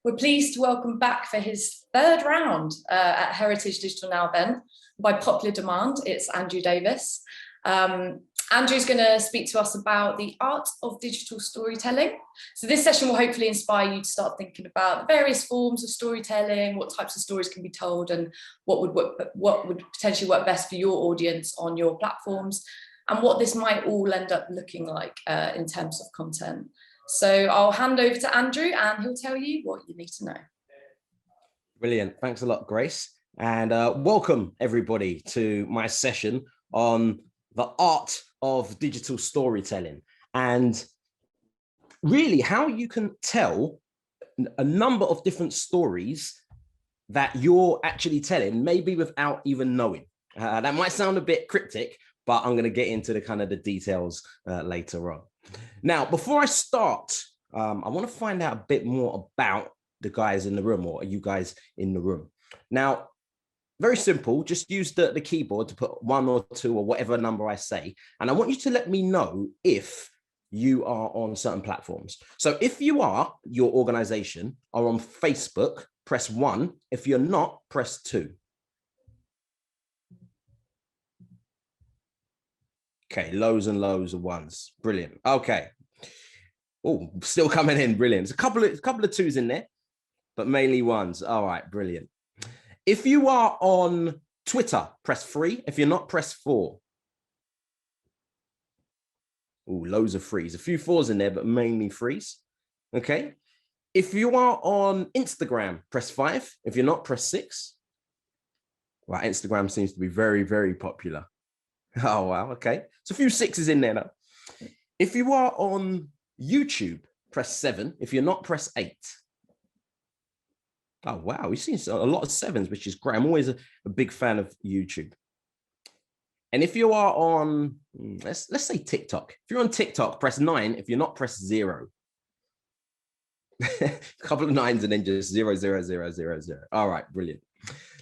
We're pleased to welcome back for his third round at Heritage Digital Now event. By popular demand, it's Andrew Davis. Andrew's going to speak to us about the art of digital storytelling. So this session will hopefully inspire you to start thinking about the various forms of storytelling, what types of stories can be told, and what would potentially work best for your audience on your platforms, and what this might all end up looking like in terms of content. So I'll hand over to Andrew and he'll tell you what you need to know. Brilliant. Thanks a lot, Grace. And welcome everybody to my session on the art of digital storytelling and really how you can tell a number of different stories that you're actually telling, maybe without even knowing. That might sound a bit cryptic, but I'm going to get into the details later on. Now, before I start, I want to find out a bit more about the guys in the room, or are you guys in the room? Now, very simple, just use the keyboard to put 1 or 2 or whatever number I say. And I want you to let me know if you are on certain platforms. So if you are, your organization are on Facebook, press 1. If you're not, press 2. Okay, loads and loads of ones. Brilliant. Okay. Oh, still coming in. Brilliant. There's a couple of 2s in there, but mainly 1s. All right, brilliant. If you are on Twitter, press 3. If you're not, press 4. Oh, loads of 3s. A few 4s in there, but mainly 3s. Okay. If you are on Instagram, press 5. If you're not, press 6. Right, Instagram seems to be very, very popular. Oh, wow. Okay. So a few 6s in there now. If you are on YouTube, press 7. If you're not, press 8. Oh, wow. We've seen a lot of 7s, which is great. I'm always a big fan of YouTube. And if you are on, let's say TikTok. If you're on TikTok, press 9. If you're not, press 0. A couple of 9s and then just 0, 0, 0, 0, 0. All right, brilliant.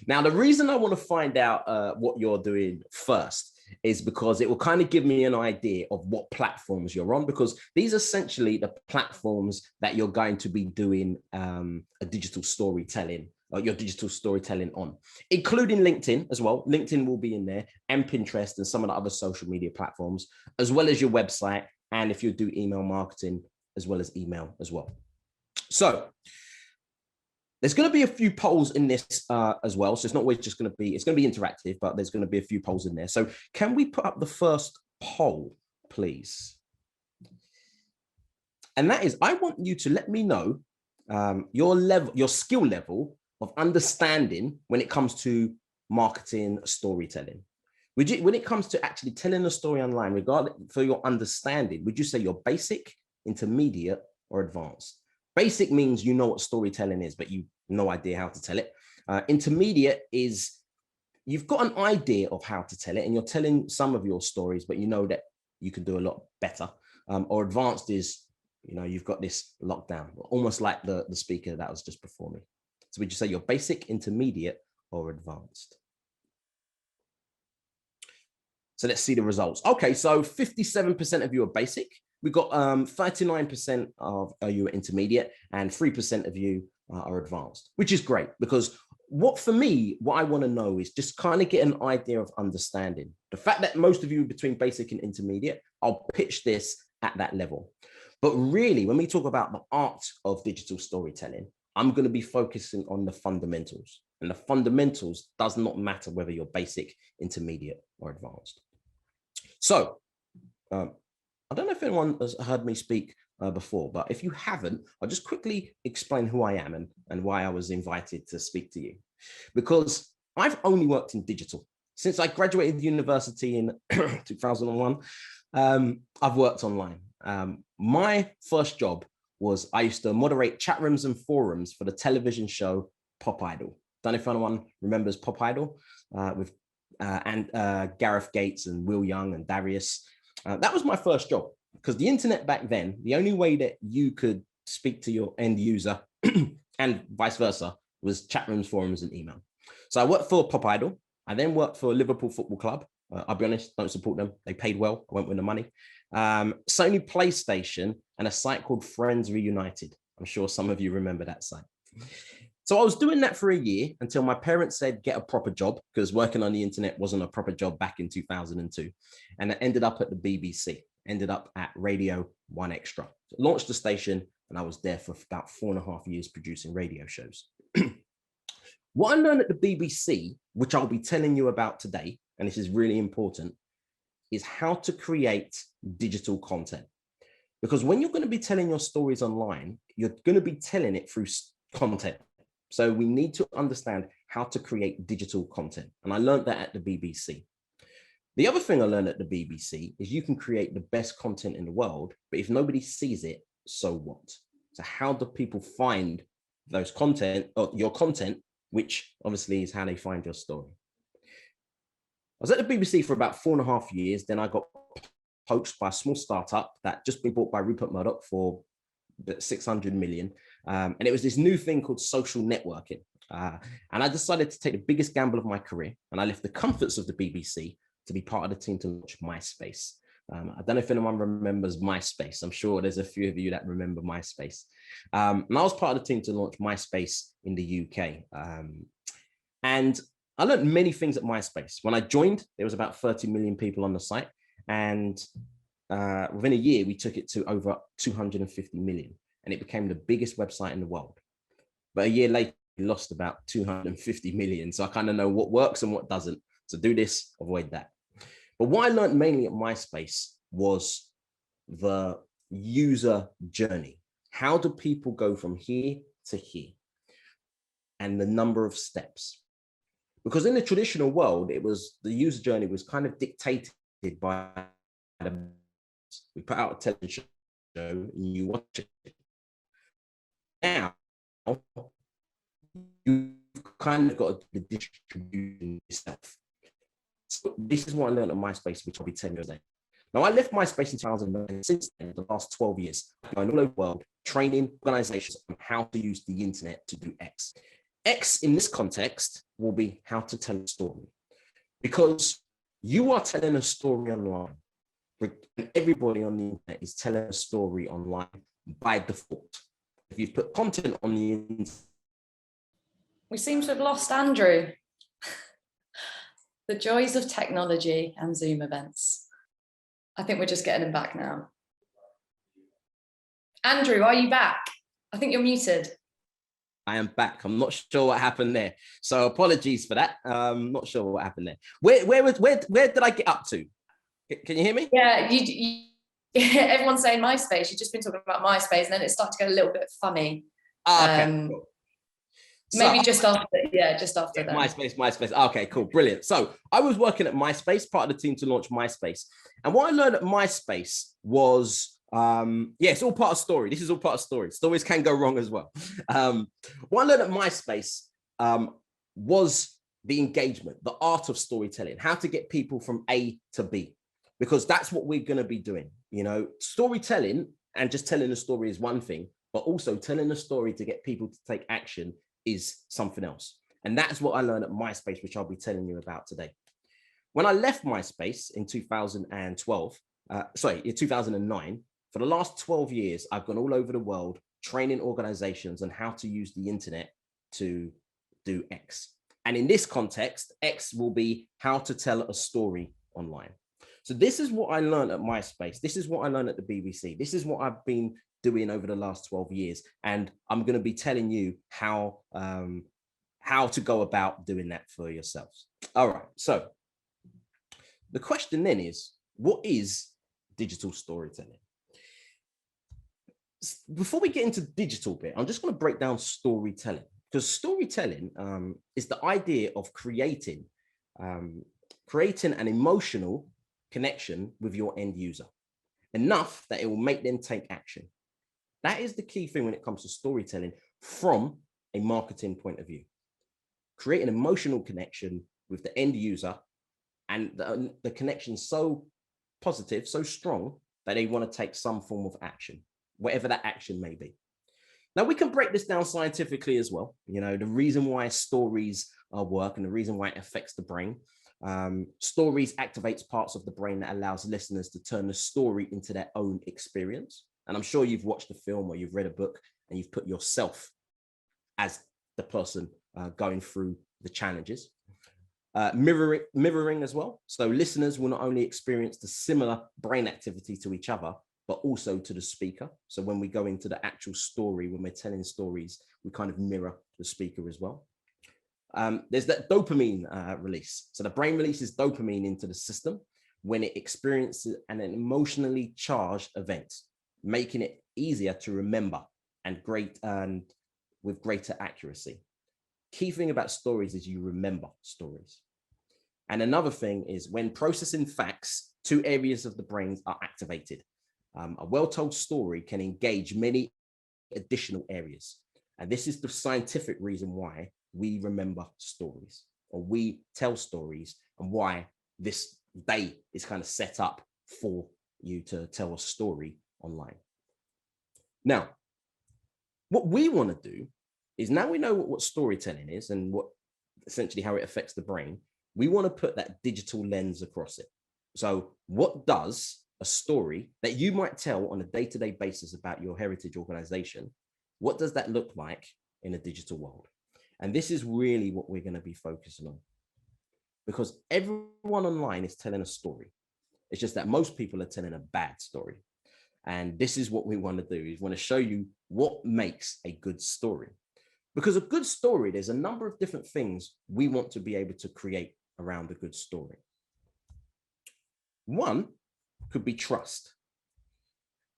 Now, the reason I want to find out what you're doing first is because it will kind of give me an idea of what platforms you're on, because these are essentially the platforms that you're going to be doing a digital storytelling, or your digital storytelling on, including LinkedIn as well. LinkedIn will be in there, and Pinterest and some of the other social media platforms, as well as your website. And if you do email marketing, as well as email as well. So there's going to be a few polls in this as well. So it's not always just going to be, it's going to be interactive, but there's going to be a few polls in there. So can we put up the first poll, please? And that is, I want you to let me know your skill level of understanding when it comes to marketing storytelling. When it comes to actually telling a story online, regardless for your understanding, would you say you're basic, intermediate, or advanced? Basic means you know what storytelling is, but you've no idea how to tell it. Intermediate is you've got an idea of how to tell it, and you're telling some of your stories, but you know that you can do a lot better. Or advanced is, you've got this locked down, almost like the speaker that was just before me. So would you say you're basic, intermediate, or advanced? So let's see the results. Okay, so 57% of you are basic. We've got 39% of you are intermediate, and 3% of you are advanced, which is great, because what I want to know is just kind of get an idea of understanding. The fact that most of you are between basic and intermediate, I'll pitch this at that level. But really, when we talk about the art of digital storytelling, I'm going to be focusing on the fundamentals. And the fundamentals does not matter whether you're basic, intermediate, or advanced. So, I don't know if anyone has heard me speak before, but if you haven't, I'll just quickly explain who I am and why I was invited to speak to you. Because I've only worked in digital. Since I graduated university in 2001, I've worked online. My first job was I used to moderate chat rooms and forums for the television show Pop Idol. Don't know if anyone remembers Pop Idol with Gareth Gates and Will Young and Darius. That was my first job, because the internet back then, the only way that you could speak to your end user and vice versa was chat rooms, forums, and email. So I worked for Pop Idol. I then worked for Liverpool Football Club. I'll be honest, don't support them. They paid well. I went with the money. Sony PlayStation and a site called Friends Reunited. I'm sure some of you remember that site. So I was doing that for a year until my parents said, get a proper job, because working on the internet wasn't a proper job back in 2002. And I ended up at the BBC, ended up at Radio 1 Extra. So launched the station, and I was there for about 4.5 years producing radio shows. What I learned at the BBC, which I'll be telling you about today, and this is really important, is how to create digital content. Because when you're going to be telling your stories online, you're going to be telling it through content. So we need to understand how to create digital content. And I learned that at the BBC. The other thing I learned at the BBC is you can create the best content in the world, but if nobody sees it, so what? So how do people find those content, or your content, which obviously is how they find your story? I was at the BBC for about 4.5 years. Then I got poached by a small startup that just been bought by Rupert Murdoch for 600 million. And it was this new thing called social networking. And I decided to take the biggest gamble of my career. And I left the comforts of the BBC to be part of the team to launch Myspace. I don't know if anyone remembers Myspace. I'm sure there's a few of you that remember Myspace. And I was part of the team to launch Myspace in the UK. And I learned many things at Myspace. When I joined, there was about 30 million people on the site. And within a year, we took it to over 250 million. And it became the biggest website in the world. But a year later, we lost about 250 million. So I kind of know what works and what doesn't. So do this, avoid that. But what I learned mainly at Myspace was the user journey. How do people go from here to here? And the number of steps. Because in the traditional world, the user journey was kind of dictated by we put out a television show and you watch it. Now you've kind of got the distribution yourself. So this is what I learned at Myspace, which I'll be telling you today. Now I left Myspace in 2009, and since then, the last 12 years, I've been all over the world training organizations on how to use the internet to do X. X in this context will be how to tell a story, because you are telling a story online. Everybody on the internet is telling a story online by default. If you put content on the internet. We seem to have lost Andrew. The joys of technology and Zoom events. I think we're just getting him back now. Andrew, are you back? I think you're muted. I am back. I'm not sure what happened there. So apologies for that. Not sure what happened there. Where did I get up to? Can you hear me? Yeah, everyone's saying Myspace. You've just been talking about Myspace, and then it started to get a little bit funny. Okay, cool. Maybe just after that. Myspace. Okay, cool, brilliant. So I was working at Myspace, part of the team to launch Myspace. And what I learned at Myspace was, it's all part of story. This is all part of story. Stories can go wrong as well. What I learned at Myspace was the engagement, the art of storytelling, how to get people from A to B, because that's what we're going to be doing. You know, storytelling and just telling a story is one thing, but also telling a story to get people to take action is something else. And that's what I learned at Myspace, which I'll be telling you about today. When I left Myspace in 2009, for the last 12 years, I've gone all over the world training organizations on how to use the internet to do X. And in this context, X will be how to tell a story online. So this is what I learned at Myspace. This is what I learned at the BBC. This is what I've been doing over the last 12 years. And I'm going to be telling you how to go about doing that for yourselves. All right. So the question then is, what is digital storytelling? Before we get into digital bit, I'm just going to break down storytelling, because storytelling is the idea of creating an emotional connection with your end user, enough that it will make them take action. That is the key thing when it comes to storytelling from a marketing point of view. Create an emotional connection with the end user, and the connection so positive, so strong, that they want to take some form of action, whatever that action may be. Now, we can break this down scientifically as well. You know, the reason why stories work and the reason why it affects the brain. Stories activates parts of the brain that allows listeners to turn the story into their own experience. And I'm sure you've watched a film or you've read a book and you've put yourself as the person going through the challenges. Mirroring as well. So listeners will not only experience the similar brain activity to each other, but also to the speaker. So when we go into the actual story, when we're telling stories, we kind of mirror the speaker as well. There's that dopamine release. So the brain releases dopamine into the system when it experiences an emotionally charged event, making it easier to remember and with greater accuracy. Key thing about stories is you remember stories. And another thing is when processing facts, 2 areas of the brain are activated. A well-told story can engage many additional areas. And this is the scientific reason why we remember stories, or we tell stories, and why this day is kind of set up for you to tell a story online. Now, what we want to do is, now we know what storytelling is and what essentially how it affects the brain, we want to put that digital lens across it. So what does a story that you might tell on a day-to-day basis about your heritage organization, what does that look like in a digital world? And this is really what we're going to be focusing on, because everyone online is telling a story. It's just that most people are telling a bad story. And this is what we want to do, is want to show you what makes a good story. Because a good story, there's a number of different things we want to be able to create around a good story. One could be trust.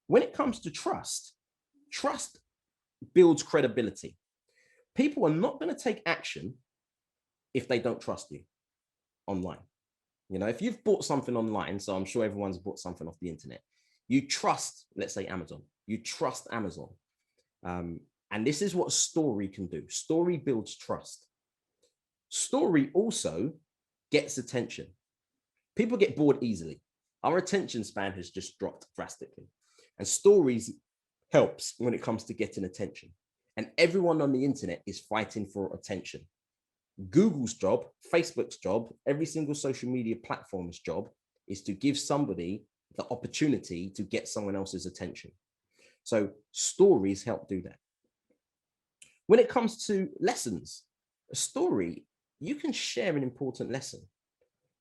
When it comes to trust, trust builds credibility. People are not going to take action if they don't trust you online. You know, if you've bought something online, so I'm sure everyone's bought something off the internet, you trust, let's say Amazon, you trust Amazon. And this is what a story can do. Story builds trust. Story also gets attention. People get bored easily. Our attention span has just dropped drastically. And stories helps when it comes to getting attention. And everyone on the internet is fighting for attention. Google's job, Facebook's job, every single social media platform's job is to give somebody the opportunity to get someone else's attention. So stories help do that. When it comes to lessons, a story, you can share an important lesson.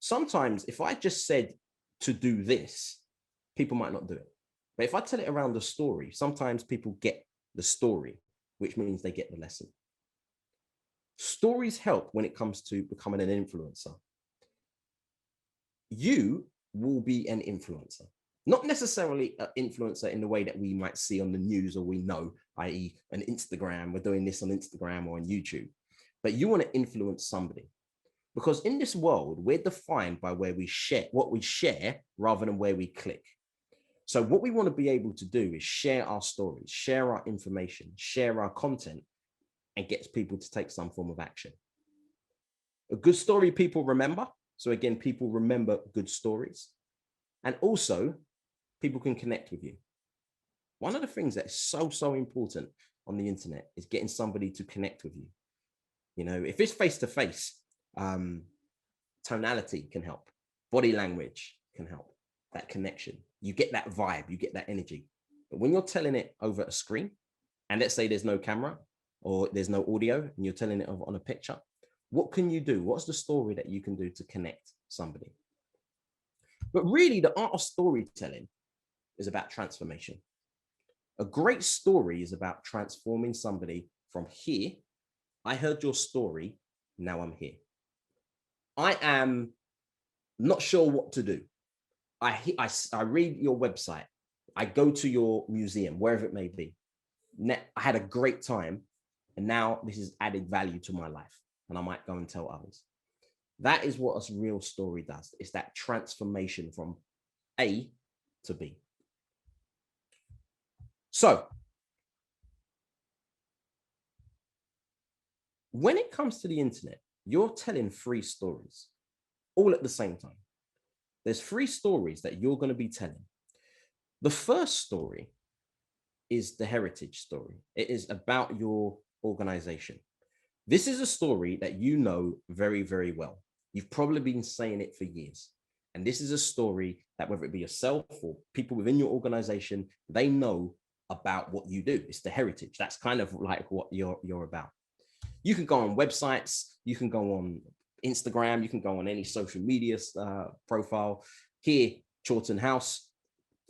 Sometimes if I just said to do this, people might not do it. But if I tell it around the story, sometimes people get the story, which means they get the lesson. Stories help when it comes to becoming an influencer. You will be an influencer. Not necessarily an influencer in the way that we might see on the news or we know, i.e. an Instagram, we're doing this on Instagram or on YouTube, but you want to influence somebody. Because in this world, we're defined by where we share, what we share rather than where we click. So what we want to be able to do is share our stories, share our information, share our content, and gets people to take some form of action. A good story people remember. So again, people remember good stories. And also, people can connect with you. One of the things that is so important on the internet is getting somebody to connect with you. You know, if it's face-to-face, tonality can help. Body language can help. That connection. You get that vibe, you get that energy. But when you're telling it over a screen, and let's say there's no camera or there's no audio, and you're telling it on a picture, what can you do? What's the story that you can do to connect somebody? But really, the art of storytelling is about transformation. A great story is about transforming somebody from here. I heard your story, now I'm here. I am not sure what to do. I read your website. I go to your museum, wherever it may be. I had a great time, and now this has added value to my life, and I might go and tell others. That is what a real story does. It's that transformation from A to B. So when it comes to the internet, you're telling 3 stories all at the same time. There's 3 stories that you're going to be telling. The first story is the heritage story. It is about your organization. This is a story that you know very, very well. You've probably been saying it for years. And this is a story that whether it be yourself or people within your organization, they know about what you do. It's the heritage. That's kind of like what you're about. You can go on websites, you can go on Instagram, you can go on any social media profile. Here, Chawton House,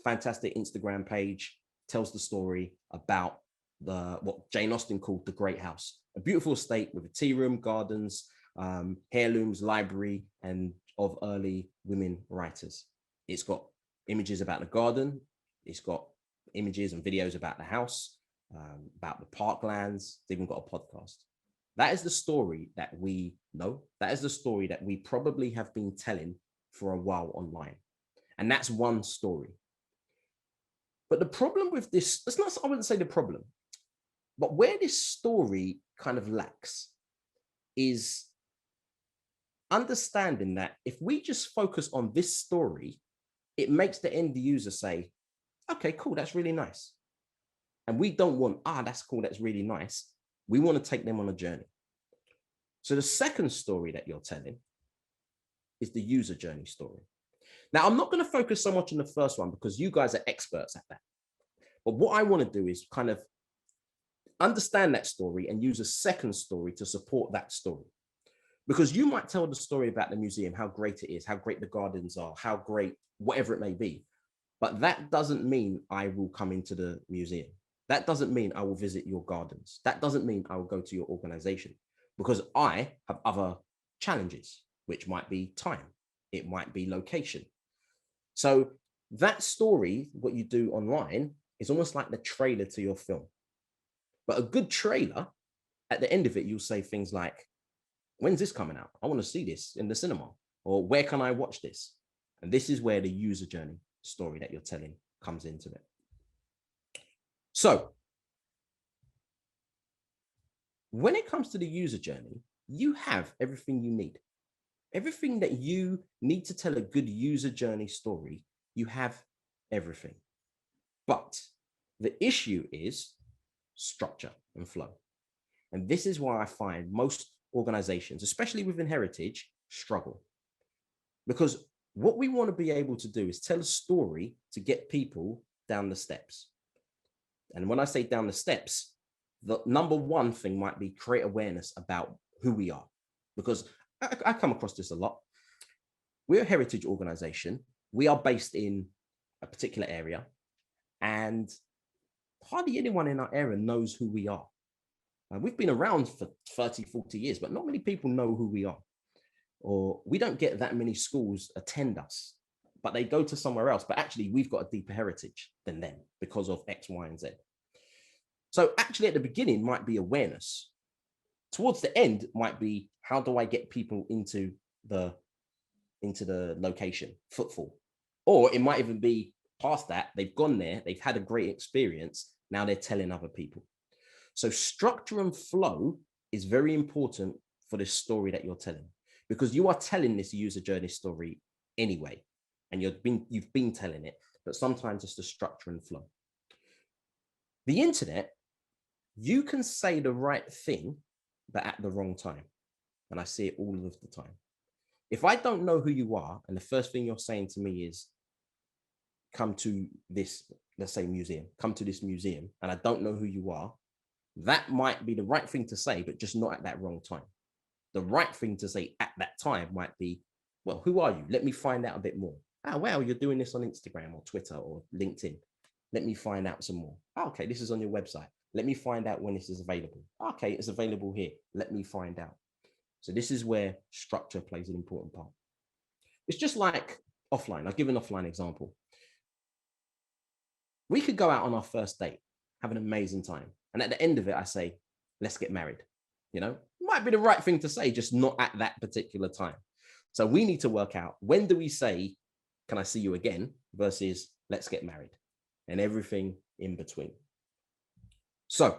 fantastic Instagram page, tells the story about what Jane Austen called the Great House, a beautiful estate with a tea room, gardens, heirlooms, library, and of early women writers. It's got images about the garden. It's got images and videos about the house, about the parklands. It's even got a podcast. That is the story that we know. That is the story that we probably have been telling for a while online. And that's one story. But the problem with this, it's not, I wouldn't say the problem, but where this story kind of lacks is understanding that if we just focus on this story, it makes the end user say, okay, cool, that's really nice. And we don't want, that's cool, that's really nice. We want to take them on a journey. So the second story that you're telling is the user journey story. Now, I'm not going to focus so much on the first one because you guys are experts at that. But what I want to do is kind of understand that story and use a second story to support that story. Because you might tell the story about the museum, how great it is, how great the gardens are, how great, whatever it may be. But that doesn't mean I will come into the museum. That doesn't mean I will visit your gardens. That doesn't mean I will go to your organization, because I have other challenges, which might be time. It might be location. So that story, what you do online, is almost like the trailer to your film. But a good trailer, at the end of it, you'll say things like, when's this coming out? I want to see this in the cinema. Or where can I watch this? And this is where the user journey story that you're telling comes into it. So when it comes to the user journey, you have everything you need. Everything that you need to tell a good user journey story, you have everything. But the issue is structure and flow. And this is why I find most organizations, especially within heritage, struggle. Because what we want to be able to do is tell a story to get people down the steps. And when I say down the steps, the number one thing might be create awareness about who we are. Because I come across this a lot. We're a heritage organization. We are based in a particular area, and hardly anyone in our area knows who we are. We've been around for 30, 40 years, but not many people know who we are. Or we don't get that many schools attend us, but they go to somewhere else. But actually, we've got a deeper heritage than them because of X, Y, and Z. So actually, at the beginning might be awareness. Towards the end might be, how do I get people into the location, footfall? Or it might even be past that, they've gone there, they've had a great experience, now they're telling other people. So structure and flow is very important for this story that you're telling, because you are telling this user journey story anyway, and you've been telling it, but sometimes it's the structure and flow. The internet, you can say the right thing, but at the wrong time. And I see it all of the time. If I don't know who you are, and the first thing you're saying to me is, come to this, let's say museum, come to this museum, and I don't know who you are, that might be the right thing to say, but just not at that wrong time. The right thing to say at that time might be, well, who are you? Let me find out a bit more. Oh, wow, you're doing this on Instagram or Twitter or LinkedIn. Let me find out some more. Oh, okay, this is on your website. Let me find out when this is available. Okay, it's available here. Let me find out. So this is where structure plays an important part. It's just like offline. I'll give an offline example. We could go out on our first date, have an amazing time. And at the end of it, I say, let's get married. You know, might be the right thing to say, just not at that particular time. So we need to work out, when do we say, can I see you again, versus let's get married, and everything in between. So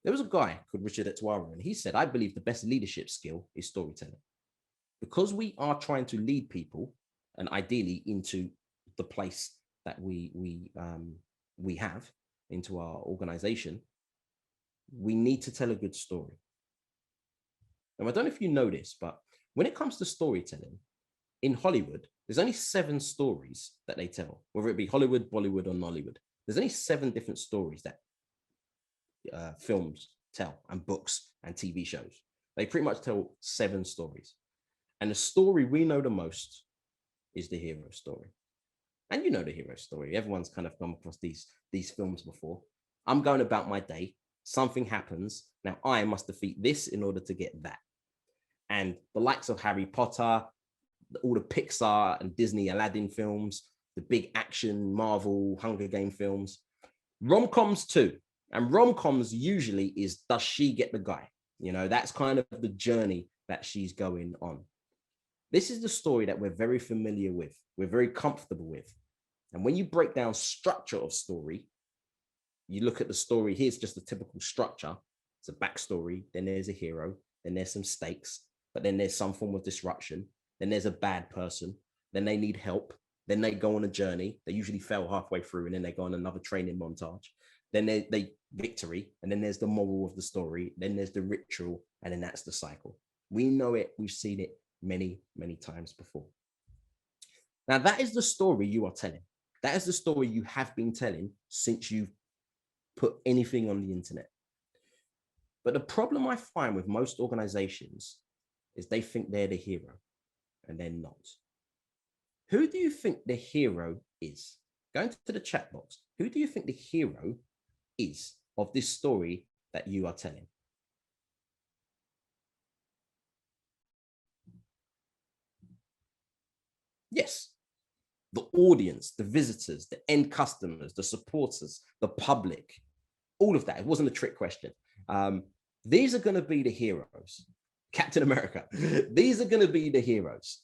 there was a guy called Richard Etwara, and he said, I believe the best leadership skill is storytelling. Because we are trying to lead people, and ideally into the place that we have, into our organization, we need to tell a good story. Now, I don't know if you know this, but when it comes to storytelling, in Hollywood, there's only 7 stories that they tell, whether it be Hollywood, Bollywood, or Nollywood. There's only 7 different stories that films tell, and books and TV shows. They pretty much tell 7 stories. And the story we know the most is the hero story. And you know the hero story. Everyone's kind of come across these films before. I'm going about my day. Something happens. Now I must defeat this in order to get that. And the likes of Harry Potter, all the Pixar and Disney Aladdin films, the big action Marvel Hunger Game films, rom-coms too. And rom-coms usually is, does she get the guy? You know, that's kind of the journey that she's going on. This is the story that we're very familiar with. We're very comfortable with. And when you break down structure of story, you look at the story, here's just a typical structure. It's a backstory, then there's a hero, then there's some stakes, but then there's some form of disruption. Then there's a bad person, then they need help. Then they go on a journey. They usually fail halfway through and then they go on another training montage. Then they victory, and then there's the moral of the story. Then there's the ritual, and then that's the cycle. We know it. We've seen it many, many times before. Now, that is the story you are telling. That is the story you have been telling since you've put anything on the internet. But the problem I find with most organizations is they think they're the hero, and they're not. Who do you think the hero is? Go into the chat box. Who do you think the hero is of this story that you are telling? Yes, the audience, the visitors, the end customers, the supporters, the public, all of that. It wasn't a trick question. These are going to be the heroes. Captain America. These are going to be the heroes,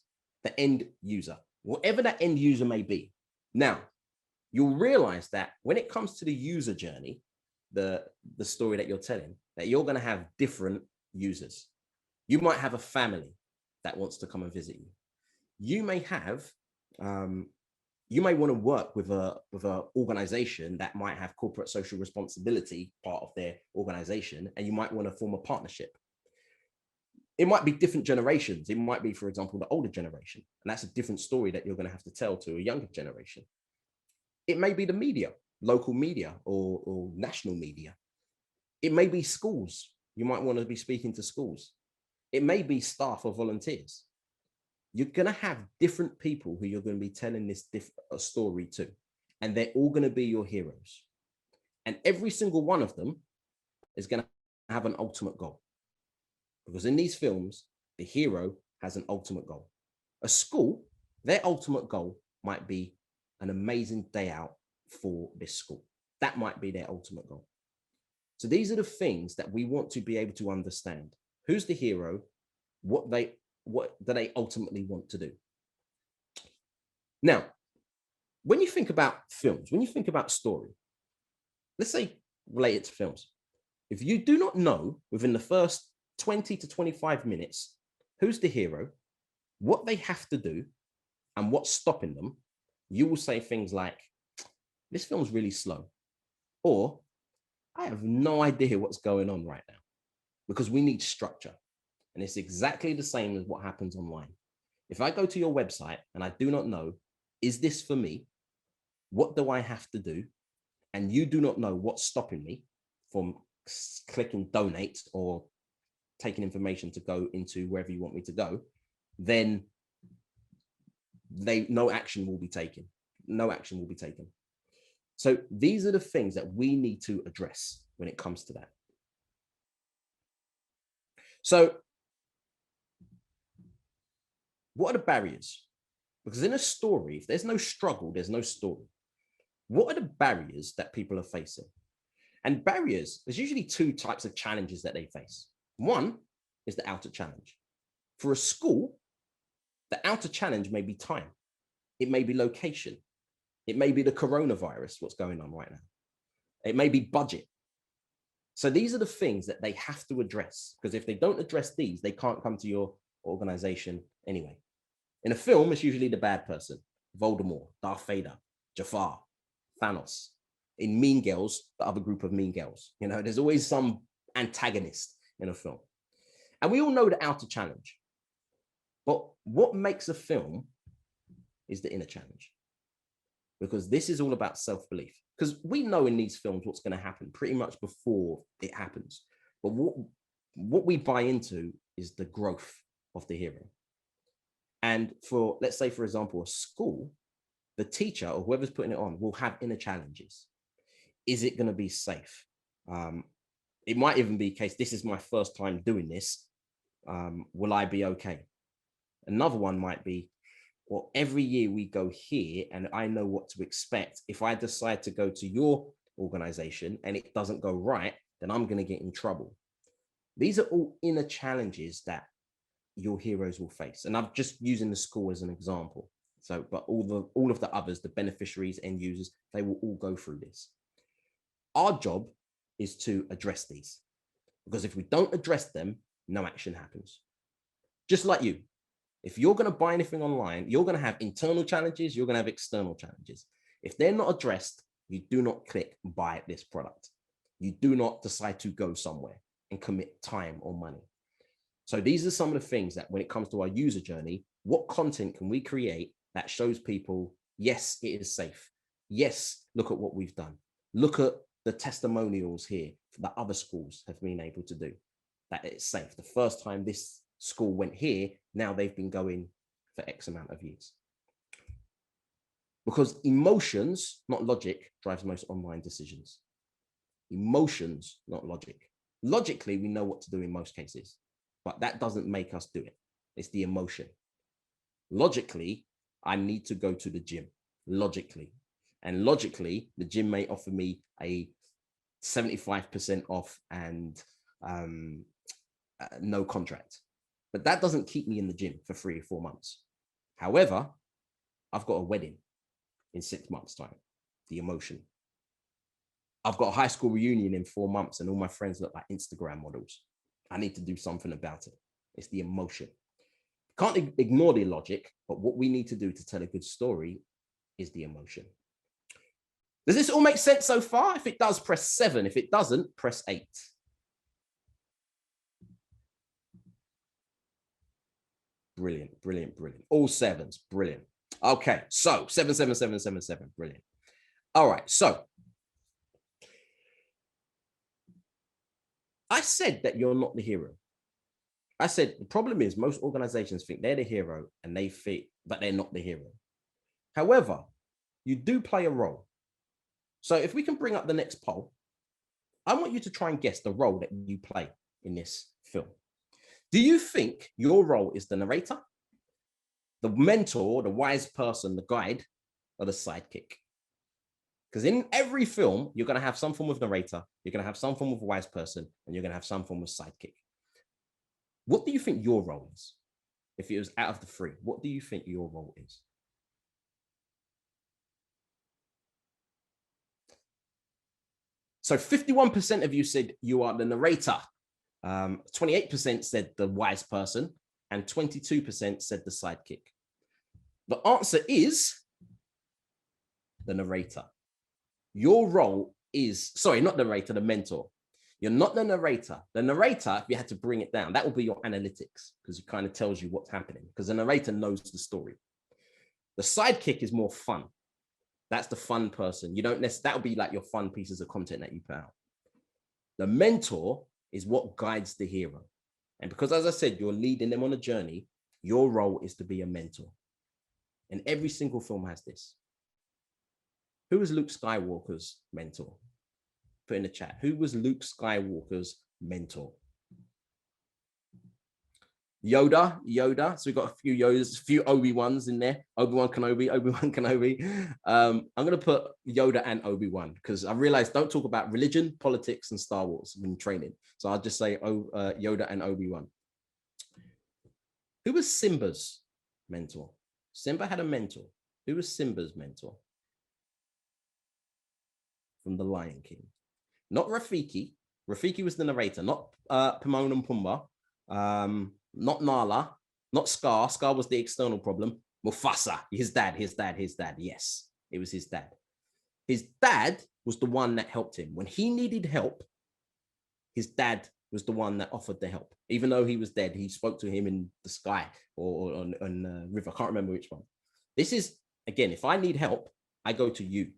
the end user, whatever that end user may be. Now, you'll realize that when it comes to the user journey, the story that you're telling, that you're going to have different users. You might have a family that wants to come and visit you. You may have, you may want to work with a organization that might have corporate social responsibility part of their organization, and you might want to form a partnership. It might be different generations. It might be, for example, the older generation, and that's a different story that you're going to have to tell to a younger generation. It may be the media, local media or national media. It may be schools. You might want to be speaking to schools. It may be staff or volunteers. You're going to have different people who you're going to be telling this story to, and they're all going to be your heroes. And every single one of them is going to have an ultimate goal. Because in these films, the hero has an ultimate goal. A school, their ultimate goal might be an amazing day out for this school. That might be their ultimate goal. So these are the things that we want to be able to understand. Who's the hero? What do they ultimately want to do? Now, when you think about films, when you think about story, let's say related to films, if you do not know within the first 20 to 25 minutes who's the hero, what they have to do, and what's stopping them, you will say things like, this film's really slow, or I have no idea what's going on right now, because we need structure. And it's exactly the same as what happens online. If I go to your website and I do not know, is this for me? What do I have to do? And you do not know what's stopping me from clicking donate or taking information to go into wherever you want me to go, then no action will be taken. No action will be taken. So these are the things that we need to address when it comes to that. So what are the barriers? Because in a story, if there's no struggle, there's no story. What are the barriers that people are facing? And barriers, there's usually 2 types of challenges that they face. One is the outer challenge. For a school, the outer challenge may be time. It may be location. It may be the coronavirus, what's going on right now. It may be budget. So these are the things that they have to address, because if they don't address these, they can't come to your organization anyway. In a film, it's usually the bad person, Voldemort, Darth Vader, Jafar, Thanos. In Mean Girls, the other group of mean girls, you know, there's always some antagonist in a film. And we all know the outer challenge. But what makes a film is the inner challenge. Because this is all about self-belief. Because we know in these films what's going to happen pretty much before it happens. But what we buy into is the growth of the hero. And for, let's say, for example, a school, the teacher or whoever's putting it on will have inner challenges. Is it going to be safe? It might even be a case, this is my first time doing this. Will I be okay? Another one might be, well, every year we go here and I know what to expect. If I decide to go to your organization and it doesn't go right, then I'm going to get in trouble. These are all inner challenges that your heroes will face. And I'm just using the school as an example. So, but all of the others, the beneficiaries, end users, they will all go through this. Our job is to address these, because if we don't address them, no action happens. Just like you. If you're going to buy anything online, you're going to have internal challenges, you're going to have external challenges. If they're not addressed, you do not click buy this product. You do not decide to go somewhere and commit time or money. So these are some of the things that when it comes to our user journey, what content can we create that shows people, yes, it is safe. Yes, look at what we've done. Look at the testimonials here that other schools have been able to do, that it's safe. The first time this school went here, now they've been going for X amount of years. Because emotions, not logic, drives most online decisions. Emotions, not logic. Logically, we know what to do in most cases, but that doesn't make us do it. It's the emotion. Logically, I need to go to the gym, logically. And logically, the gym may offer me a 75% off and no contract. But that doesn't keep me in the gym for 3 or 4 months. However, I've got a wedding in 6 months' time, the emotion. I've got a high school reunion in 4 months and all my friends look like Instagram models. I need to do something about it. It's the emotion. Can't ignore the logic, but what we need to do to tell a good story is the emotion. Does this all make sense so far? If it does, press 7. If it doesn't, press 8. Brilliant, brilliant, brilliant. All 7s, brilliant. Okay, so 7, 7, 7, 7, 7, brilliant. All right, so I said that you're not the hero. I said the problem is most organizations think they're the hero and they think, but they're not the hero. However, you do play a role. So if we can bring up the next poll, I want you to try and guess the role that you play in this film. Do you think your role is the narrator, the mentor, the wise person, the guide, or the sidekick? Because in every film, you're going to have some form of narrator, you're going to have some form of wise person, and you're going to have some form of sidekick. What do you think your role is? If it was out of the 3, what do you think your role is? So 51% of you said you are the narrator. 28% said the wise person, and 22% said the sidekick. The answer is the narrator. Your role is, sorry, not the narrator, the mentor. You're not the narrator. The narrator, if you had to bring it down, that will be your analytics, because it kind of tells you what's happening, because the narrator knows the story. The sidekick is more fun. That's the fun person. You don't necessarily, that'll be like your fun pieces of content that you put out. The mentor is what guides the hero. And because, as I said, you're leading them on a journey, your role is to be a mentor. And every single film has this. Who was Luke Skywalker's mentor? Put in the chat. Who was Luke Skywalker's mentor? Yoda. So we've got a few Yodas, a few Obi-Wans in there. Obi-Wan Kenobi. I'm going to put Yoda and Obi-Wan because I realized don't talk about religion, politics, and Star Wars when training. So I'll just say Yoda and Obi-Wan. Who was Simba's mentor? Simba had a mentor. Who was Simba's mentor? From The Lion King. Not Rafiki. Rafiki was the narrator, not Timon and Pumbaa. Not Nala, not Scar. Scar was the external problem. Mufasa, his dad. Yes, it was his dad. His dad was the one that helped him. When he needed help, his dad was the one that offered the help. Even though he was dead, he spoke to him in the sky or on the river. I can't remember which one. This is, again, if I need help, I go to you.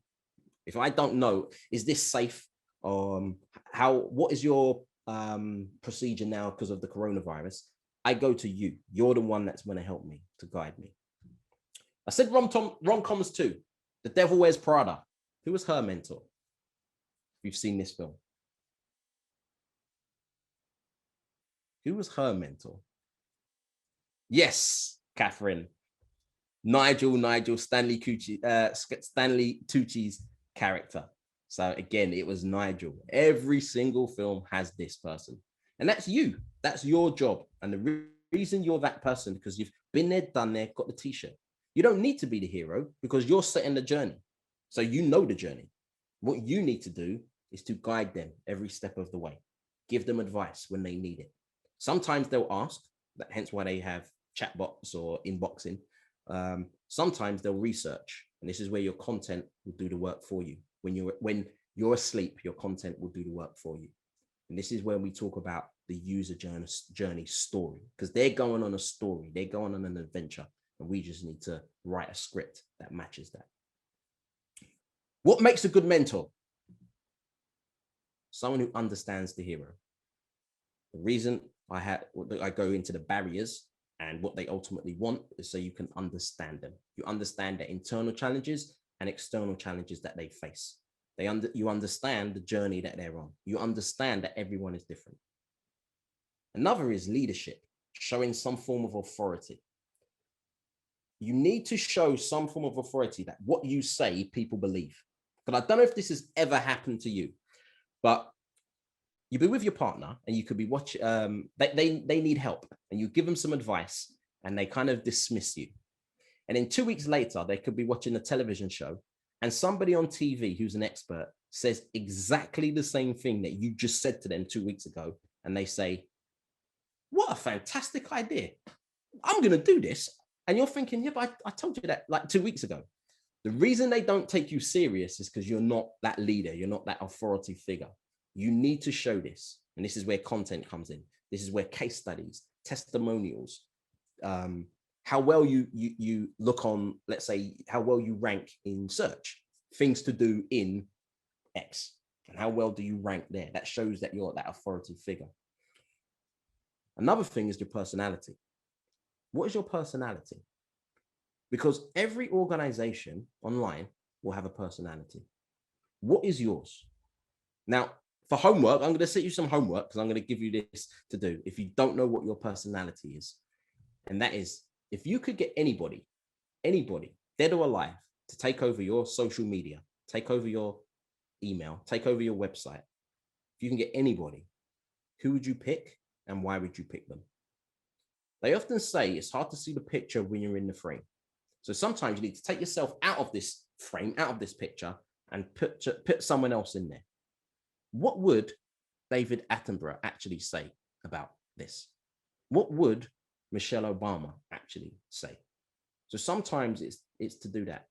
If I don't know, is this safe? What is your procedure now because of the coronavirus. I go to you. You're the one that's going to help me, to guide me. I said rom-coms too. The Devil Wears Prada. Who was her mentor? You've seen this film. Who was her mentor? Yes, Catherine. Nigel Stanley Tucci's character. So again, it was Nigel. Every single film has this person. And that's you. That's your job. And the reason you're that person, because you've been there, done there, got the t-shirt. You don't need to be the hero because you're setting the journey. So you know the journey. What you need to do is to guide them every step of the way. Give them advice when they need it. Sometimes they'll ask, hence why they have chatbots or inboxing. Sometimes they'll research, and this is where your content will do the work for you. When you're asleep, your content will do the work for you. And this is when we talk about the user journey story, because they're going on a story, they're going on an adventure, and we just need to write a script that matches that. What makes a good mentor? Someone who understands the hero. The reason I go into the barriers and what they ultimately want is so you can understand them. You understand their internal challenges and external challenges that they face. You understand the journey that they're on. You understand that everyone is different. Another is leadership, showing some form of authority. You need to show some form of authority that what you say, people believe. But I don't know if this has ever happened to you, but you'll be with your partner and you could be watching, they need help, and you give them some advice and they kind of dismiss you. And then 2 weeks later, they could be watching a television show and somebody on TV who's an expert says exactly the same thing that you just said to them 2 weeks ago. And they say, what a fantastic idea. I'm going to do this. And you're thinking, yeah, but I told you that like 2 weeks ago. The reason they don't take you serious is because you're not that leader. You're not that authority figure. You need to show this. And this is where content comes in. This is where case studies, testimonials, how well you look on, let's say, how well you rank in search, things to do in X, and how well do you rank there? That shows that you're that authority figure. Another thing is your personality. What is your personality? Because every organization online will have a personality. What is yours? Now, for homework, I'm going to set you some homework because I'm going to give you this to do if you don't know what your personality is. And that is, if you could get anybody, dead or alive, to take over your social media, take over your email, take over your website, if you can get anybody, who would you pick and why would you pick them? They often say it's hard to see the picture when you're in the frame. So sometimes you need to take yourself out of this frame, out of this picture, and put someone else in there. What would David Attenborough actually say about this? What would Michelle Obama actually say? So sometimes it's to do that.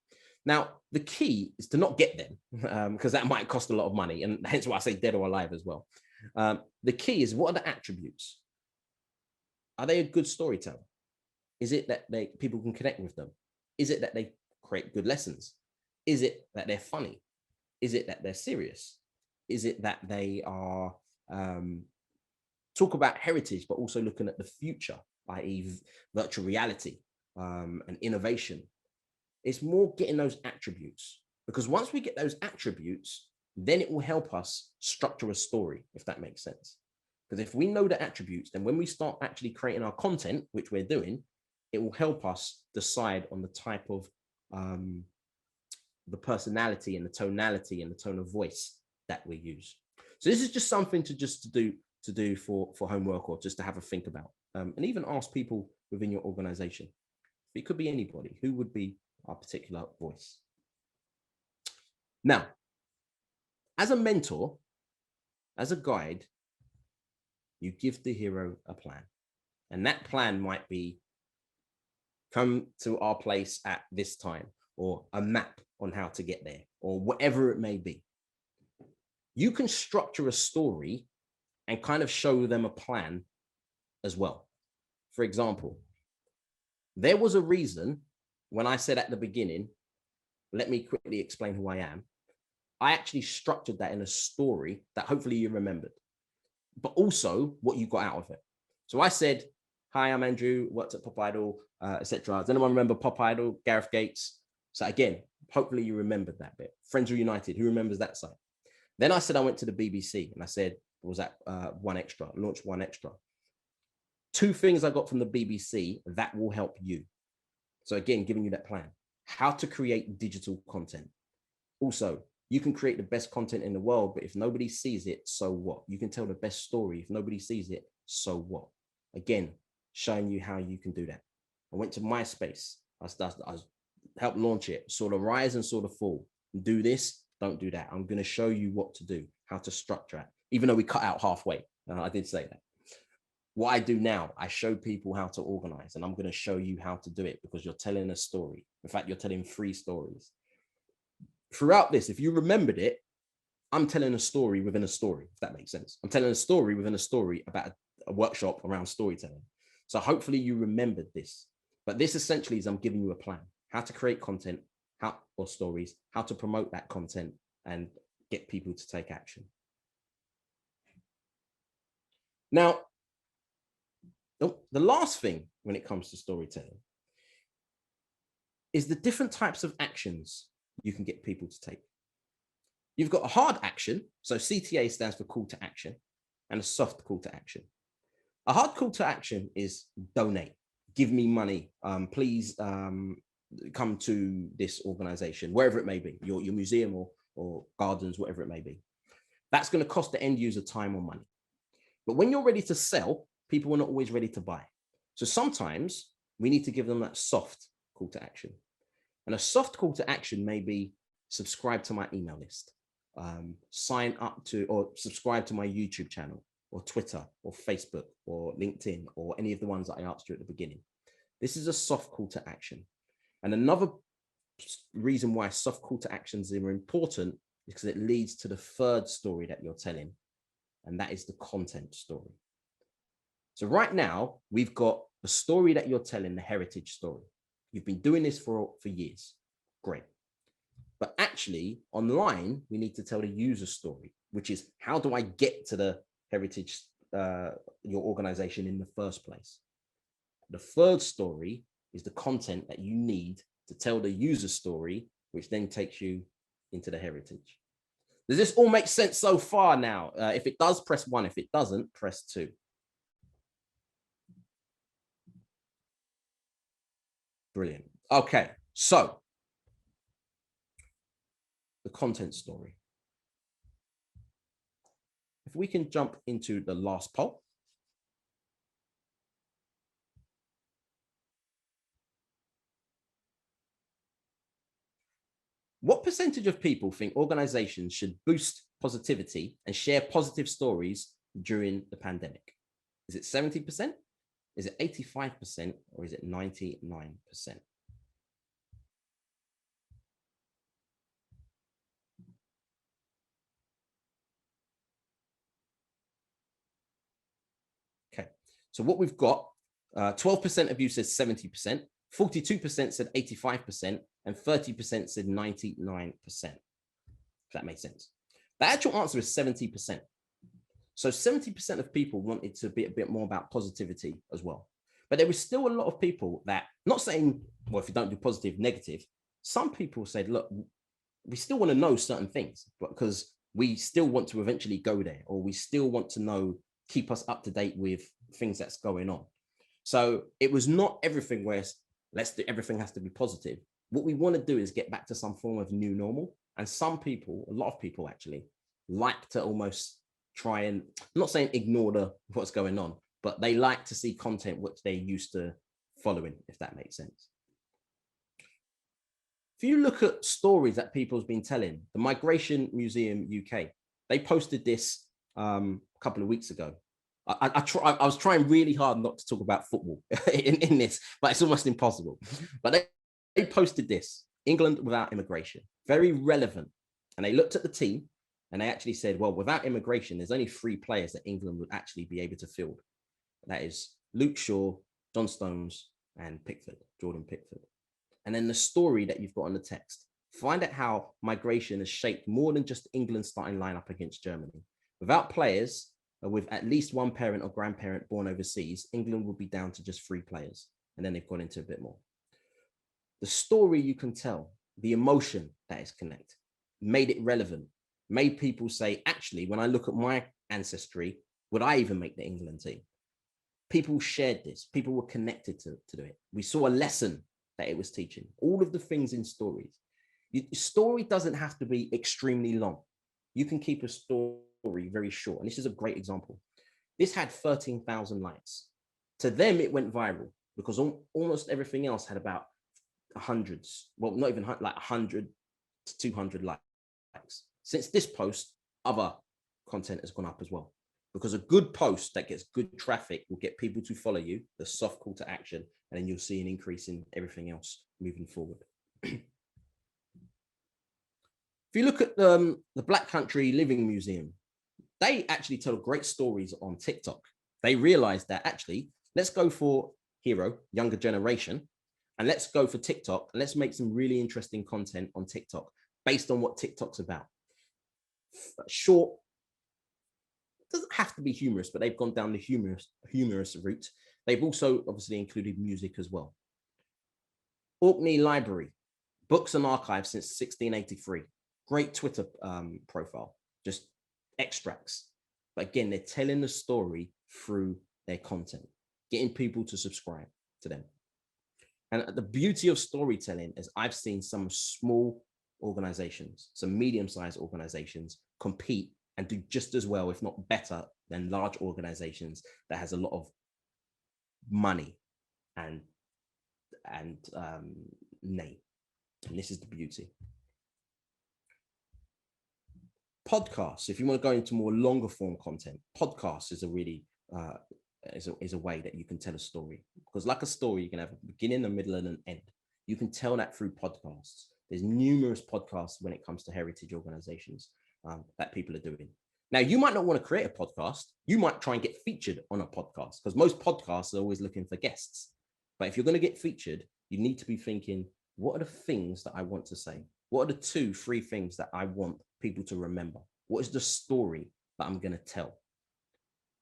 Now, the key is to not get them because that might cost a lot of money, and hence why I say dead or alive as well. The key is, what are the attributes? Are they a good storyteller? Is it that people can connect with them? Is it that they create good lessons? Is it that they're funny? Is it that they're serious? Is it that they are talk about heritage, but also looking at the future, i.e. virtual reality and innovation? It's more getting those attributes, because once we get those attributes, then it will help us structure a story, if that makes sense. Because if we know the attributes, then when we start actually creating our content, which we're doing, it will help us decide on the type of the personality and the tonality and the tone of voice that we use. So this is just something to do for homework, or just to have a think about, and even ask people within your organization. It could be anybody. Who would be our particular voice? Now, as a mentor, as a guide, you give the hero a plan, and that plan might be come to our place at this time, or a map on how to get there, or whatever it may be. You can structure a story and kind of show them a plan as well. For example, there was a reason when I said at the beginning, let me quickly explain who I am. I actually structured that in a story that hopefully you remembered. but also what you got out of it. So I said, hi, I'm Andrew, worked at Pop Idol, etc. Does anyone remember Pop Idol, Gareth Gates? So again, hopefully you remembered that bit. Friends Reunited, who remembers that site? Then I said I went to the BBC and I said, was that One Extra, launched One Extra. 2 things I got from the BBC that will help you. So again, giving you that plan, how to create digital content. Also, you can create the best content in the world, but if nobody sees it, so what? You can tell the best story. If nobody sees it, so what? Again, showing you how you can do that. I went to Myspace. I helped launch it, saw the rise and saw the fall. Do this, don't do that. I'm going to show you what to do, how to structure it, even though we cut out halfway. I did say that. What I do now, I show people how to organize, and I'm going to show you how to do it because you're telling a story. In fact, you're telling 3 stories. Throughout this, if you remembered it, I'm telling a story within a story, if that makes sense. I'm telling a story within a story about a workshop around storytelling. So hopefully you remembered this. But this essentially is I'm giving you a plan, how to create content, or stories, how to promote that content and get people to take action. Now, the last thing when it comes to storytelling is the different types of actions you can get people to take. You've got a hard action, so CTA stands for call to action, and a soft call to action. A hard call to action is donate, give me money, please come to this organization, wherever it may be, your museum or gardens, whatever it may be. That's going to cost the end user time or money. But when you're ready to sell, people are not always ready to buy. So sometimes we need to give them that soft call to action. And a soft call to action may be subscribe to my email list, sign up to or subscribe to my YouTube channel or Twitter or Facebook or LinkedIn or any of the ones that I asked you at the beginning. This is a soft call to action. And another reason why soft call to actions are important is because it leads to the 3rd story that you're telling, and that is the content story. So right now, we've got the story that you're telling, the heritage story. You've been doing this for years. Great. But actually, online, we need to tell the user story, which is how do I get to the heritage, your organization in the first place? The 3rd story is the content that you need to tell the user story, which then takes you into the heritage. Does this all make sense so far now? If it does, press 1. If it doesn't, press 2. Brilliant. Okay, so the content story. If we can jump into the last poll. What percentage of people think organizations should boost positivity and share positive stories during the pandemic? Is it 70%? Is it 85%? Or is it 99%? Okay, so what we've got, 12% of you said 70%, 42% said 85%, and 30% said 99%. If that makes sense. The actual answer is 70%. So 70% of people wanted to be a bit more about positivity as well. But there was still a lot of people that, not saying, well, if you don't do positive, negative, some people said, look, we still want to know certain things, but because we still want to eventually go there, or we still want to know, keep us up to date with things that's going on. So it was not everything where everything has to be positive. What we want to do is get back to some form of new normal. And some people, a lot of people actually, like to almost try and, I'm not saying ignore what's going on, but they like to see content which they're used to following, if that makes sense. If you look at stories that people's been telling, the Migration Museum UK, they posted this a couple of weeks ago. I was trying really hard not to talk about football in this, but it's almost impossible. But they posted this, England without immigration, very relevant. And they looked at the team and they actually said, well, without immigration, there's only 3 players that England would actually be able to field. That is Luke Shaw, John Stones, and Jordan Pickford. And then the story that you've got on the text, find out how migration has shaped more than just England's starting lineup against Germany. Without players, with at least one parent or grandparent born overseas, England will be down to just 3 players. And then they've gone into a bit more. The story you can tell, the emotion that is connected, made it relevant, made people say, actually, when I look at my ancestry, would I even make the England team? People shared this. People were connected to it. We saw a lesson that it was teaching. All of the things in stories. Story doesn't have to be extremely long. You can keep a story very short. And this is a great example. This had 13,000 likes. To them, it went viral because almost everything else had about hundreds. Well, not even like 100 to 200 likes. Since this post, other content has gone up as well. Because a good post that gets good traffic will get people to follow you, the soft call to action, and then you'll see an increase in everything else moving forward. If you look at the Black Country Living Museum, they actually tell great stories on TikTok. They realized that actually, let's go for hero, younger generation, and let's go for TikTok, and let's make some really interesting content on TikTok based on what TikTok's about. Short, doesn't have to be humorous, but they've gone down the humorous route. They've also obviously included music as well. Orkney Library, books and archives since 1683. Great Twitter profile, just extracts. But again, they're telling the story through their content, getting people to subscribe to them. And the beauty of storytelling is I've seen some small organizations, some medium-sized organizations compete and do just as well, if not better, than large organizations that has a lot of money and name. And this is the beauty. Podcasts, if you want to go into more longer form content, podcasts is a really is a way that you can tell a story. Because like a story, you can have a beginning, a middle, and an end. You can tell that through podcasts. There's numerous podcasts when it comes to heritage organizations that people are doing. Now, you might not want to create a podcast. You might try and get featured on a podcast because most podcasts are always looking for guests. But if you're going to get featured, you need to be thinking, what are the things that I want to say? What are the 2, 3 things that I want people to remember? What is the story that I'm going to tell?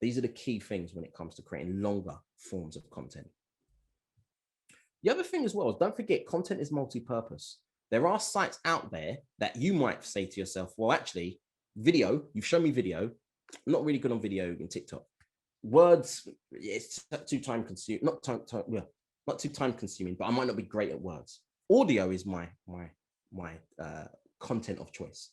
These are the key things when it comes to creating longer forms of content. The other thing as well is don't forget, content is multi-purpose. There are sites out there that you might say to yourself, well, actually, video, you've shown me video. I'm not really good on video in TikTok. Words, it's too time consuming, not too time consuming, but I might not be great at words. Audio is my content of choice.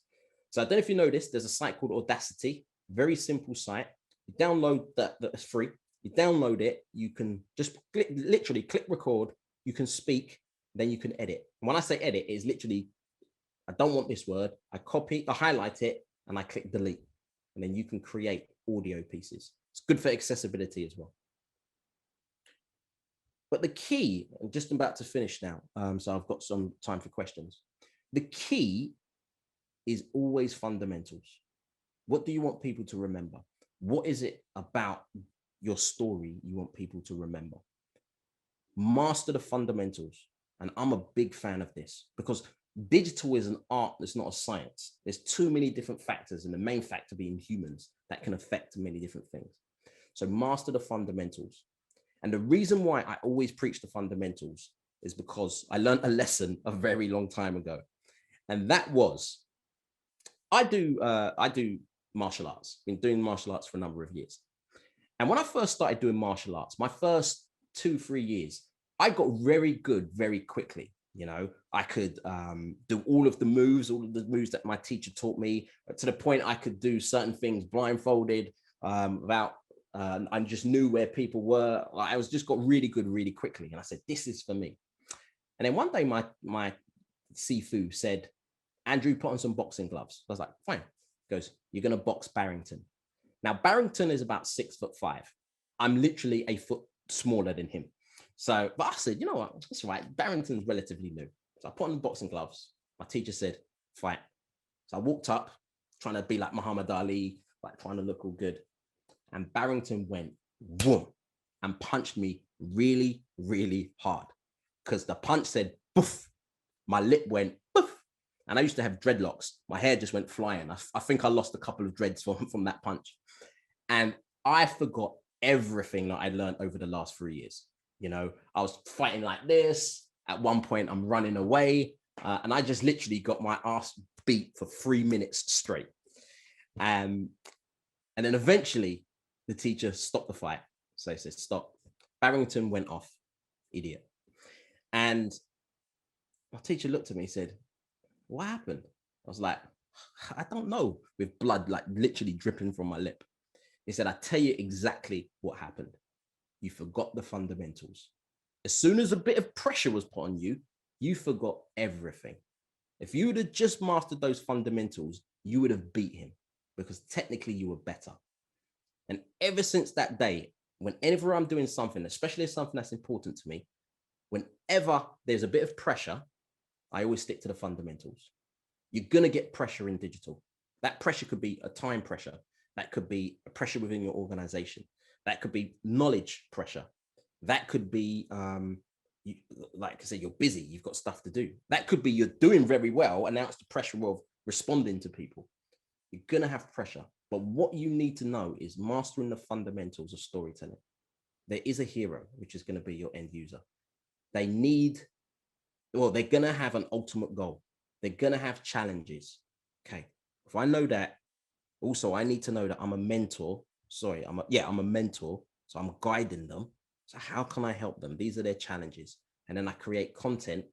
So I don't know if you know this, there's a site called Audacity, very simple site. You download that's free. You download it, you can just literally click record, you can speak, then you can edit. And when I say edit, it is literally, I don't want this word, I highlight it, and I click delete. And then you can create audio pieces. It's good for accessibility as well. But the key, I'm just about to finish now, so I've got some time for questions. The key is always fundamentals. What do you want people to remember? What is it about your story you want people to remember? Master the fundamentals. And I'm a big fan of this because digital is an art, it's not a science. There's too many different factors, and the main factor being humans that can affect many different things. So master the fundamentals. And the reason why I always preach the fundamentals is because I learned a lesson a very long time ago. And that was, I do martial arts, been doing martial arts for a number of years. And when I first started doing martial arts, my first 2-3 years, I got very good very quickly. You know, I could do all of the moves that my teacher taught me, to the point I could do certain things blindfolded, I just knew where people were. I was just got really good really quickly. And I said, this is for me. And then one day my Sifu said, Andrew, put on some boxing gloves. I was like, fine. He goes, you're going to box Barrington. Now, Barrington is about 6'5". I'm literally a foot smaller than him. So, but I said, you know what? That's right. Barrington's relatively new. So I put on the boxing gloves. My teacher said, fight. So I walked up, trying to be like Muhammad Ali, like trying to look all good. And Barrington went, boom, and punched me really, really hard. Because the punch said, poof. My lip went, poof. And I used to have dreadlocks. My hair just went flying. I think I lost a couple of dreads from that punch. And I forgot everything that I learned over the last 3 years. You know, I was fighting like this. At one point, I'm running away. And I just literally got my ass beat for 3 minutes straight. And then eventually the teacher stopped the fight. So he said, stop. Barrington went off, idiot. And my teacher looked at me and said, what happened? I was like, I don't know, with blood like literally dripping from my lip. He said, I tell you exactly what happened. You forgot the fundamentals. As soon as a bit of pressure was put on you, you forgot everything. If you would have just mastered those fundamentals, you would have beat him because technically you were better. And ever since that day, whenever I'm doing something, especially something that's important to me, whenever there's a bit of pressure, I always stick to the fundamentals. You're going to get pressure in digital. That pressure could be a time pressure. That could be a pressure within your organization. That could be knowledge pressure. That could be, like I said, you're busy. You've got stuff to do. That could be you're doing very well. And now it's the pressure of responding to people. You're going to have pressure. But what you need to know is mastering the fundamentals of storytelling. There is a hero, which is going to be your end user. They're going to have an ultimate goal. They're going to have challenges. Okay. If I know that, also, I need to know that I'm a mentor. I'm a mentor. So I'm guiding them. So how can I help them? These are their challenges. And then I create content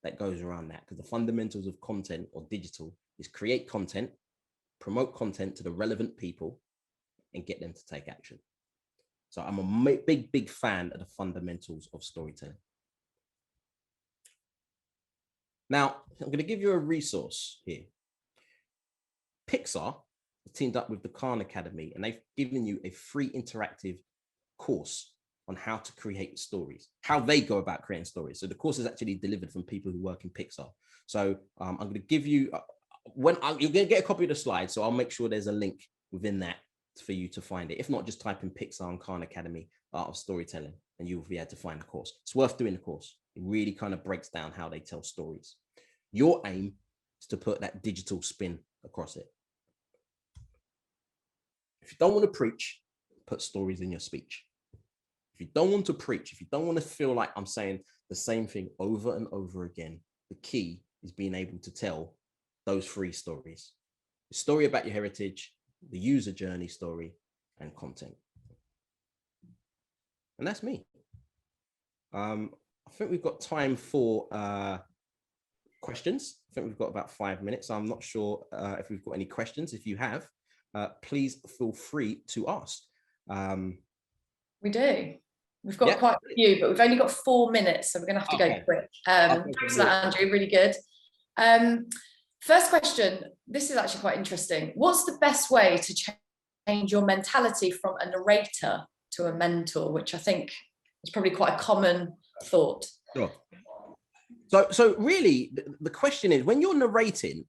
that goes around that. Because the fundamentals of content or digital is create content, promote content to the relevant people, and get them to take action. So I'm a big fan of the fundamentals of storytelling. Now, I'm going to give you a resource here. Pixar teamed up with the Khan Academy, and they've given you a free interactive course on how to create stories, how they go about creating stories. So the course is actually delivered from people who work in Pixar. So I'm going to give you, you're going to get a copy of the slides, so I'll make sure there's a link within that for you to find it. If not, just type in Pixar and Khan Academy Art of Storytelling, and you'll be able to find the course. It's worth doing the course. It really kind of breaks down how they tell stories. Your aim is to put that digital spin across it. If you don't want to preach, put stories in your speech. If you don't want to preach, if you don't want to feel like I'm saying the same thing over and over again, the key is being able to tell those 3 stories. The story about your heritage, the user journey story, and content. And that's me. I think we've got time for questions. I think we've got about 5 minutes. I'm not sure if we've got any questions. If you have, please feel free to ask. We do. We've got quite a few, but we've only got 4 minutes, so we're going to have to go quick. Thanks for that, Andrew. Really good. First question. This is actually quite interesting. What's the best way to change your mentality from a narrator to a mentor, which I think is probably quite a common thought? Sure. So really, the question is, when you're narrating,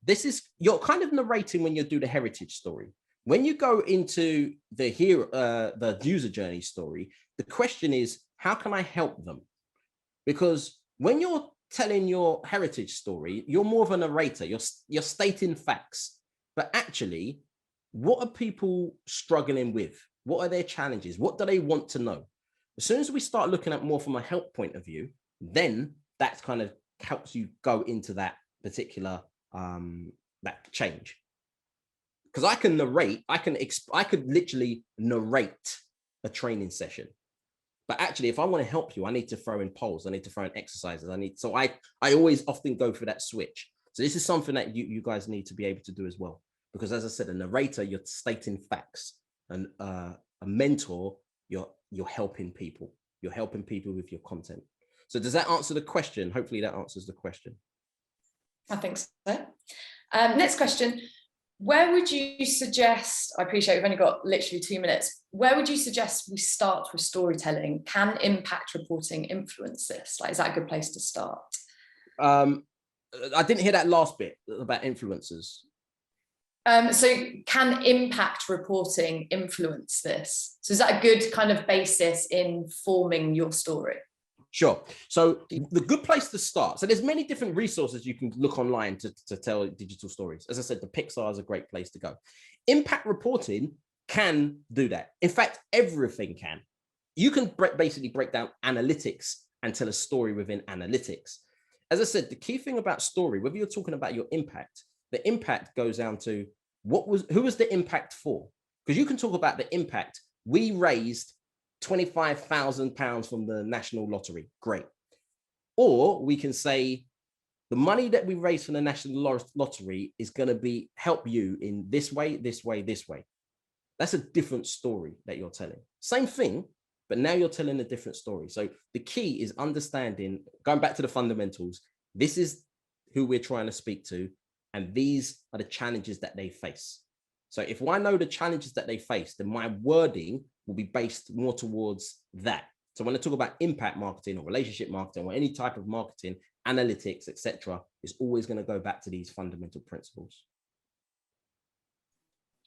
you're kind of narrating when you do the heritage story. When you go into the user journey story, the question is, how can I help them? Because when you're telling your heritage story, you're more of a narrator. You're stating facts. But actually, what are people struggling with? What are their challenges? What do they want to know? As soon as we start looking at more from a help point of view, then that kind of helps you go into that particular that change. Because I can narrate, I could literally narrate a training session. But actually, if I want to help you, I need to throw in polls, I need to throw in exercises, so I always often go for that switch. So this is something that you guys need to be able to do as well. Because as I said, a narrator, you're stating facts, and a mentor, you're helping people. You're helping people with your content. So does that answer the question? Hopefully that answers the question. I think so. Next question. Where would you suggest, I appreciate we've only got literally 2 minutes, where would you suggest we start with storytelling? Can impact reporting influence this? Like, is that a good place to start? I didn't hear that last bit about influencers. So can impact reporting influence this? So is that a good kind of basis in forming your story? Sure. So the good place to start. So there's many different resources you can look online to tell digital stories. As I said, the Pixar is a great place to go. Impact reporting can do that. In fact, everything can. You can basically break down analytics and tell a story within analytics. As I said, the key thing about story, whether you're talking about your impact, the impact goes down to who was the impact for? Because you can talk about the impact. We raised £25,000 from the national lottery. Great. Or we can say the money that we raised from the national lottery is going to help you in this way, this way, this way. That's a different story that you're telling. Same thing, but now you're telling a different story. So the key is understanding, going back to the fundamentals, this is who we're trying to speak to, and these are the challenges that they face. So if I know the challenges that they face, then my wording will be based more towards that. So when I talk about impact marketing or relationship marketing or any type of marketing, analytics, etc., it's always going to go back to these fundamental principles.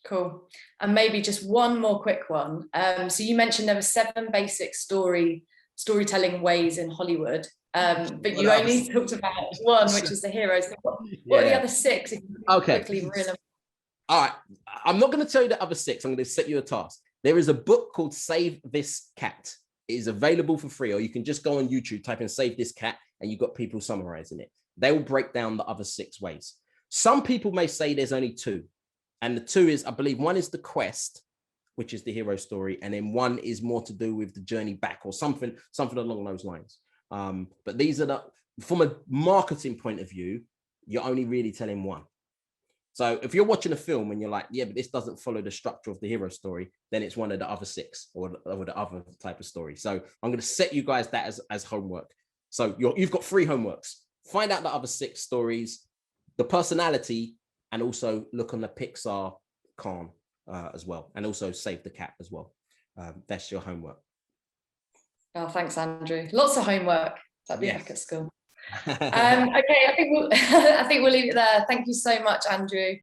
Cool. And maybe just one more quick one. So you mentioned there were 7 basic storytelling ways in Hollywood, but you only talked about one, which is the heroes. What are the other 6? If you okay. Quickly run them. All right. I'm not going to tell you the other 6. I'm going to set you a task. There is a book called Save This Cat. It is available for free, or you can just go on YouTube, type in Save This Cat, and you've got people summarizing it. They will break down the other 6 ways. Some people may say there's only 2. And the 2 is, I believe, one is the quest, which is the hero story. And then one is more to do with the journey back or something along those lines. But these are from a marketing point of view, you're only really telling one. So if you're watching a film and you're like, yeah, but this doesn't follow the structure of the hero story, then it's one of the other 6 or the other type of story. So I'm going to set you guys that as homework. So you've got 3 homeworks. Find out the other 6 stories, the personality, and also look on the Pixar Khan as well, and also Save the Cat as well. That's your homework. Oh, thanks, Andrew. Lots of homework. That'd be like at school. Okay, I think we'll leave it there. Thank you so much, Andrew.